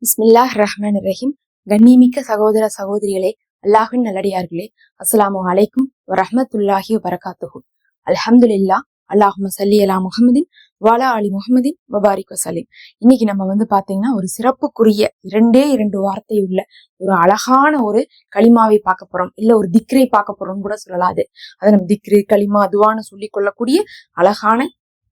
பிஸ்மில்லாஹ் ரஹ்மான் ரஹீம். கண்ணியமிக்க சகோதர சகோதரிகளே, அல்லாஹின் நல்லடியார்களே, அஸ்ஸலாமு அலைக்கும் வரஹ்மத்துல்லாஹி வபரகாத்துஹு. அல்ஹம்துலில்லா. அல்லாஹும்ம ஸல்லி அலா முஹம்மதின் வஅலா ஆலி முஹம்மதின் வபாரிக் வஸல்லிம். இன்னைக்கு நம்ம பாத்தீங்கன்னா ஒரு சிறப்புக்குரிய இரண்டு வார்த்தை உள்ள ஒரு அழகான ஒரு களிமாவை பார்க்க போறோம், இல்ல ஒரு திக்ரை பார்க்க போறோம்னு கூட சொல்லலாம். அதை நம்ம திக்ரு களிமா அதுவான்னு சொல்லிக் கொள்ளக்கூடிய அழகான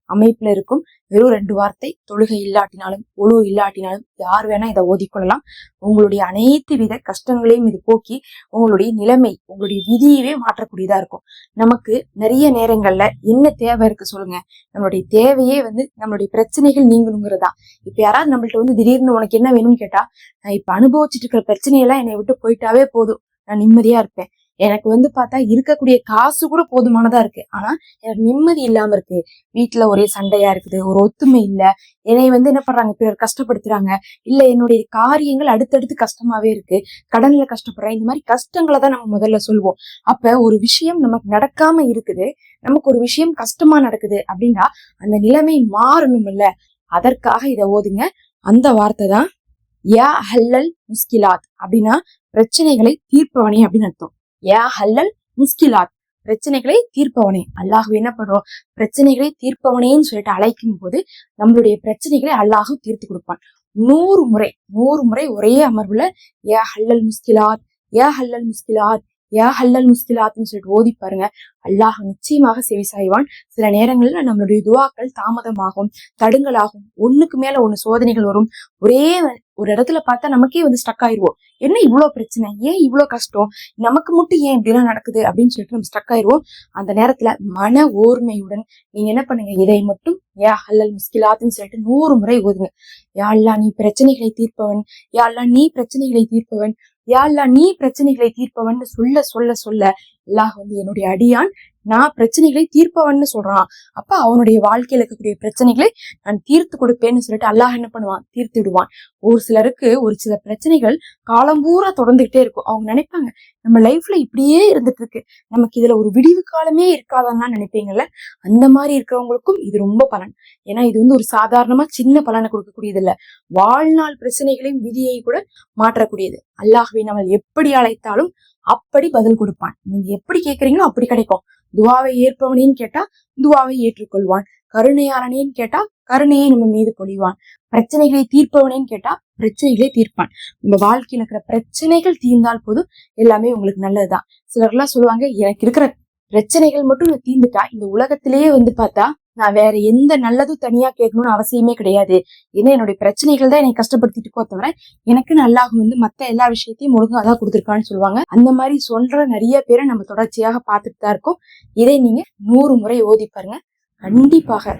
அமைப்புல இருக்கும். வெறும் 2 வார்த்தை. தொழுகை இல்லாட்டினாலும் ஒழு இல்லாட்டினாலும் யார் வேணா இதை ஓதிக்கொள்ளலாம். உங்களுடைய அனைத்து வித கஷ்டங்களையும் இது போக்கி உங்களுடைய நிலைமை, உங்களுடைய விதியவே மாற்றக்கூடியதா இருக்கும். நமக்கு நிறைய நேரங்கள்ல என்ன தேவை இருக்கு சொல்லுங்க? நம்மளுடைய தேவையே நம்மளுடைய பிரச்சனைகள் நீங்கணுங்கிறதா. இப்ப யாராவது நம்மள்ட்ட திடீர்னு உனக்கு என்ன வேணும்னு கேட்டா, நான் இப்ப அனுபவிச்சுட்டு இருக்கிற பிரச்சனையெல்லாம் என்னை விட்டு போயிட்டாவே போதும், நான் நிம்மதியா இருப்பேன், எனக்கு பார்த்தா இருக்கக்கூடிய காசு கூட போதுமானதா இருக்கு, ஆனா எனக்கு நிம்மதி இல்லாம இருக்கு, வீட்டுல ஒரே சண்டையா இருக்குது, ஒரு ஒத்துமை இல்ல, என்னை என்ன பண்றாங்க, பிறர் கஷ்டப்படுத்துறாங்க, இல்ல என்னுடைய காரியங்கள் அடுத்தடுத்து கஷ்டமாவே இருக்கு, கடன்ல கஷ்டப்படுறேன், இந்த மாதிரி கஷ்டங்களை தான் நம்ம முதல்ல சொல்லுவோம். அப்ப ஒரு விஷயம் நமக்கு நடக்காம இருக்குது, நமக்கு ஒரு விஷயம் கஷ்டமா நடக்குது அப்படின்னா அந்த நிலைமை மாறணும் இல்ல, அதற்காக இதை ஓதுங்க. அந்த வார்த்தை தான் யா ஹல்லல் முஸ்கிலாத். அப்படின்னா பிரச்சனைகளை தீர்ப்பவனே அப்படின்னு அர்த்தம். யா ஹல்லல் முஸ்கிலாத், பிரச்சனைகளை தீர்ப்பவனே. அல்லாஹ் என்ன பண்றோம், பிரச்சனைகளை தீர்ப்பவனேன்னு சொல்லிட்டு அழைக்கும் போது நம்மளுடைய பிரச்சனைகளை அல்லாஹ் தீர்த்து கொடுப்பான். 100 முறை ஒரே அமர்வுல யா ஹல்லல் முஸ்கிலாத், யா ஹல்லல் முஸ்கிலாத், யா ஹல்லல் முஸ்கிலாத்ன்னு சொல்லிட்டு ஓதி பாருங்க. அல்லாஹ் நிச்சயமாக செவி சாய்வான். சில நேரங்கள்ல நம்மளுடைய துவாக்கள் தாமதமாகும், தடுங்கலாகும், ஒண்ணுக்கு மேல ஒண்ணு சோதனைகள் வரும். ஒரே ஒரு இடத்துல பார்த்தா நமக்கே ஸ்டக் ஆயிடுவோம். என்ன இவ்வளவு பிரச்சனை, ஏன் இவ்வளவு கஷ்டம், நமக்கு மட்டும் ஏன் இப்படிலாம் நடக்குது அப்படின்னு சொல்லிட்டு நம்ம ஸ்டக் ஆயிடுவோம். அந்த நேரத்துல மன ஓர்மையுடன் நீங்க என்ன பண்ணுங்க, இதை மட்டும் யா ஹல்லல் முஸ்கிலாத்ன்னு சொல்லிட்டு 100 முறை ஓதுங்க. யா அல்லாஹ் நீ பிரச்சனைகளை தீர்ப்பவன், யா அல்லாஹ் நீ பிரச்சனைகளை தீர்ப்பவன், யா அல்லாஹ் நீ பிரச்சனைகளை தீர்ப்பவன் சொல்ல சொல்ல சொல்ல அல்லாஹ் என்னுடைய அடியான் நான் பிரச்சனைகளை தீர்ப்பவன்னு சொல்றான். அப்ப அவனுடைய வாழ்க்கையில இருக்கக்கூடிய பிரச்சனைகளை நான் தீர்த்து கொடுப்பேன்னு சொல்லிட்டு அல்லாஹ் என்ன பண்ணுவான், தீர்த்து விடுவான். ஒரு சிலருக்கு ஒரு சில பிரச்சனைகள் காலம் பூரா தொடர்ந்துகிட்டே இருக்கும். அவங்க நினைப்பாங்க, நம்ம லைஃப்ல இப்படியே இருந்துட்டு இருக்கு, நமக்கு இதுல ஒரு விடிவு காலமே இருக்காதான்னு நினைப்பீங்கல்ல. அந்த மாதிரி இருக்கிறவங்களுக்கும் இது ரொம்ப பலன். ஏன்னா இது ஒரு சாதாரணமா சின்ன பலனை கொடுக்கக்கூடியது இல்ல, வாழ்நாள் பிரச்சனைகளையும் விதியை கூட மாற்றக்கூடியது. அல்லாஹ்வை நம்ம எப்படி அழைத்தாலும் அப்படி பதில் கொடுப்பான். நீங்க எப்படி கேட்கறீங்களோ அப்படி கிடைக்கும். துவாவை ஏற்பவனேன்னு கேட்டா துவாவை ஏற்றுக்கொள்வான், கருணையாளனேன்னு கேட்டா கருணையை நம்ம மீது பொழிவான், பிரச்சனைகளை தீர்ப்பவனேன்னு கேட்டா பிரச்சனைகளை தீர்ப்பான். நம்ம வாழ்க்கையில இருக்கிற பிரச்சனைகள் தீர்ந்தால் போதும், எல்லாமே உங்களுக்கு நல்லதுதான். சிலர்லாம் சொல்லுவாங்க, எனக்கு இருக்கிற பிரச்சனைகள் மட்டும் தீர்ந்துட்டா இந்த உலகத்திலேயே பார்த்தா நான் வேற எந்த நல்லதும் தனியா கேட்கணும்னு அவசியமே கிடையாது, ஏன்னா என்னுடைய பிரச்சனைகள் தான் என்னை கஷ்டப்படுத்திட்டு இருக்கோ தவிர எனக்கு அல்லாஹ் மத்த எல்லா விஷயத்தையும் ஒழுங்காதான் கொடுத்துருக்கான்னு சொல்லுவாங்க. அந்த மாதிரி சொல்ற நிறைய பேரை நம்ம தொடர்ச்சியாக பார்த்துட்டு தான் இருக்கோம். இதை நீங்க 100 முறை ஓதி பாருங்க. கண்டிப்பாக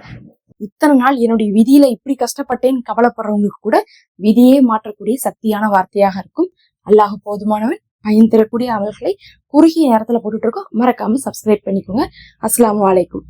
இத்தனை நாள் என்னுடைய விதியில இப்படி கஷ்டப்பட்டேன்னு கவலைப்படுறவங்களுக்கு கூட விதியே மாற்றக்கூடிய சக்தியான வார்த்தையாக இருக்கும். அல்லாஹ் போதுமானவன். பயன் தரக்கூடிய அமல்களை குறுகிய நேரத்துல போட்டுட்டு இருக்கோம். மறக்காம சப்ஸ்கிரைப் பண்ணிக்கோங்க. அஸ்ஸலாமு அலைக்கும்.